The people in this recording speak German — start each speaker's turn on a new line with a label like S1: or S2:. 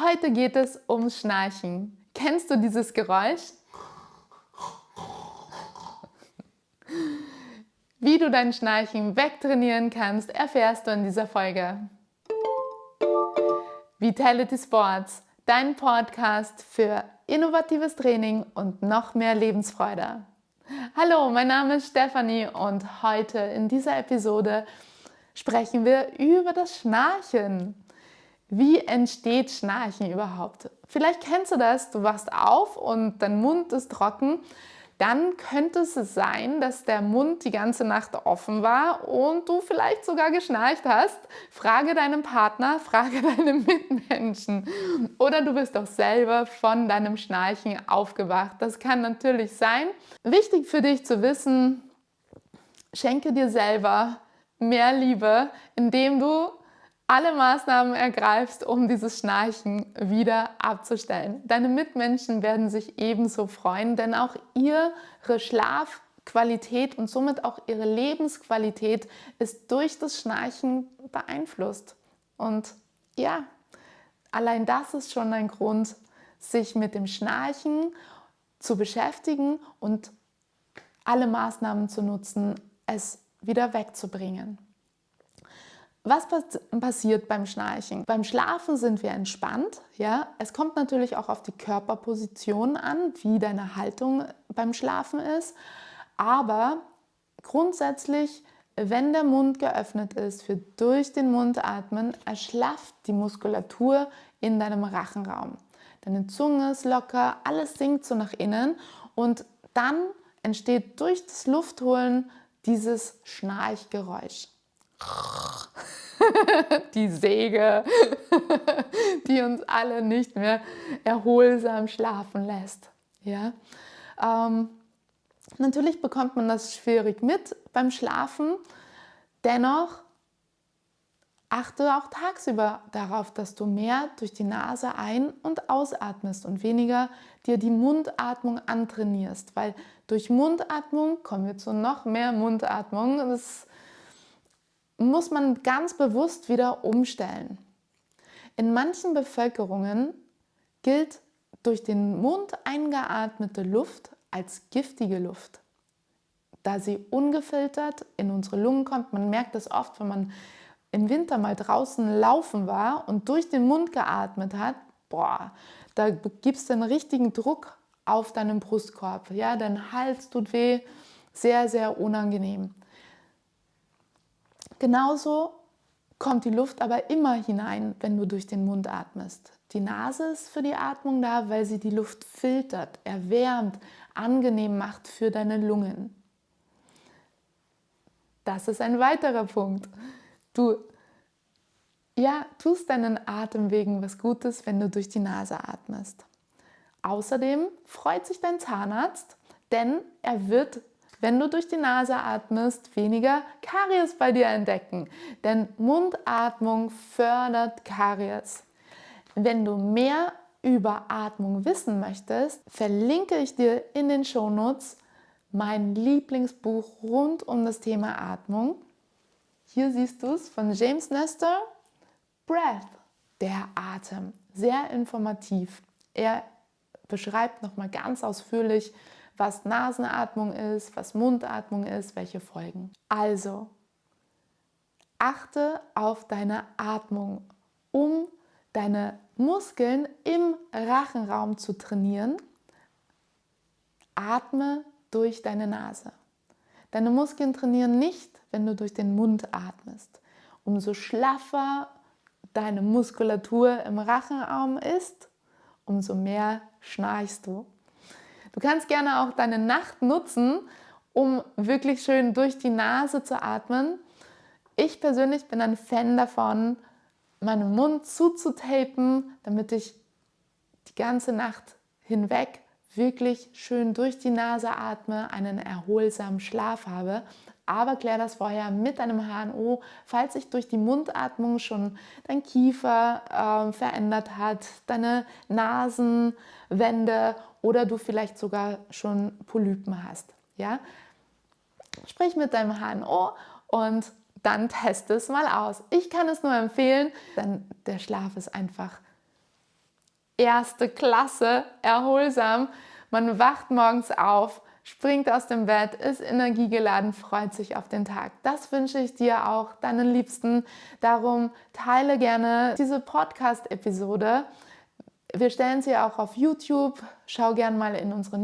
S1: Heute geht es ums Schnarchen. Kennst du dieses Geräusch? Wie du dein Schnarchen wegtrainieren kannst, erfährst du in dieser Folge. Vitality Sports, dein Podcast für innovatives Training und noch mehr Lebensfreude. Hallo, mein Name ist Stefanie und heute in dieser Episode sprechen wir über das Schnarchen. Wie entsteht Schnarchen überhaupt? Vielleicht kennst du das, du wachst auf und dein Mund ist trocken. Dann könnte es sein, dass der Mund die ganze Nacht offen war und du vielleicht sogar geschnarcht hast. Frage deinen Partner, frage deine Mitmenschen. Oder du bist auch selber von deinem Schnarchen aufgewacht. Das kann natürlich sein. Wichtig für dich zu wissen, schenke dir selber mehr Liebe, indem du alle Maßnahmen ergreifst, um dieses Schnarchen wieder abzustellen. Deine Mitmenschen werden sich ebenso freuen, denn auch ihre Schlafqualität und somit auch ihre Lebensqualität ist durch das Schnarchen beeinflusst. Und ja, allein das ist schon ein Grund, sich mit dem Schnarchen zu beschäftigen und alle Maßnahmen zu nutzen, es wieder wegzubringen. Was passiert beim Schnarchen? Beim Schlafen sind wir entspannt. Ja? Es kommt natürlich auch auf die Körperposition an, wie deine Haltung beim Schlafen ist. Aber grundsätzlich, wenn der Mund geöffnet ist, für durch den Mund atmen, erschlafft die Muskulatur in deinem Rachenraum. Deine Zunge ist locker, alles sinkt so nach innen und dann entsteht durch das Luftholen dieses Schnarchgeräusch. Die Säge, die uns alle nicht mehr erholsam schlafen lässt. Ja? Natürlich bekommt man das schwierig mit beim Schlafen, dennoch achte auch tagsüber darauf, dass du mehr durch die Nase ein- und ausatmest und weniger dir die Mundatmung antrainierst, weil durch Mundatmung kommen wir zu noch mehr Mundatmung. Das muss man ganz bewusst wieder umstellen. In manchen Bevölkerungen gilt durch den Mund eingeatmete Luft als giftige Luft, da sie ungefiltert in unsere Lungen kommt. Man merkt das oft, wenn man im Winter mal draußen laufen war und durch den Mund geatmet hat, da gibst du einen richtigen Druck auf deinen Brustkorb. Ja, dein Hals tut weh, sehr, sehr unangenehm. Genauso kommt die Luft aber immer hinein, wenn du durch den Mund atmest. Die Nase ist für die Atmung da, weil sie die Luft filtert, erwärmt, angenehm macht für deine Lungen. Das ist ein weiterer Punkt. Du tust deinen Atemwegen was Gutes, wenn du durch die Nase atmest. Außerdem freut sich dein Zahnarzt, denn er wird, wenn du durch die Nase atmest, weniger Karies bei dir entdecken. Denn Mundatmung fördert Karies. Wenn du mehr über Atmung wissen möchtest, verlinke ich dir in den Shownotes mein Lieblingsbuch rund um das Thema Atmung. Hier siehst du es von James Nestor, Breath, der Atem. Sehr informativ. Er beschreibt nochmal ganz ausführlich, was Nasenatmung ist, was Mundatmung ist, welche Folgen. Also, achte auf deine Atmung, um deine Muskeln im Rachenraum zu trainieren. Atme durch deine Nase. Deine Muskeln trainieren nicht, wenn du durch den Mund atmest. Umso schlaffer deine Muskulatur im Rachenraum ist, umso mehr schnarchst du. Du kannst gerne auch deine Nacht nutzen, um wirklich schön durch die Nase zu atmen. Ich persönlich bin ein Fan davon, meinen Mund zuzutapen, damit ich die ganze Nacht hinweg wirklich schön durch die Nase atme, einen erholsamen Schlaf habe. Aber klär das vorher mit deinem HNO, falls sich durch die Mundatmung schon dein Kiefer verändert hat, deine Nasenwände oder du vielleicht sogar schon Polypen hast. Ja? Sprich mit deinem HNO und dann teste es mal aus. Ich kann es nur empfehlen, denn der Schlaf ist einfach erste Klasse, erholsam. Man wacht morgens auf, springt aus dem Bett, ist energiegeladen, freut sich auf den Tag. Das wünsche ich dir auch, deinen Liebsten. Darum teile gerne diese Podcast-Episode. Wir stellen sie auch auf YouTube. Schau gerne mal in unsere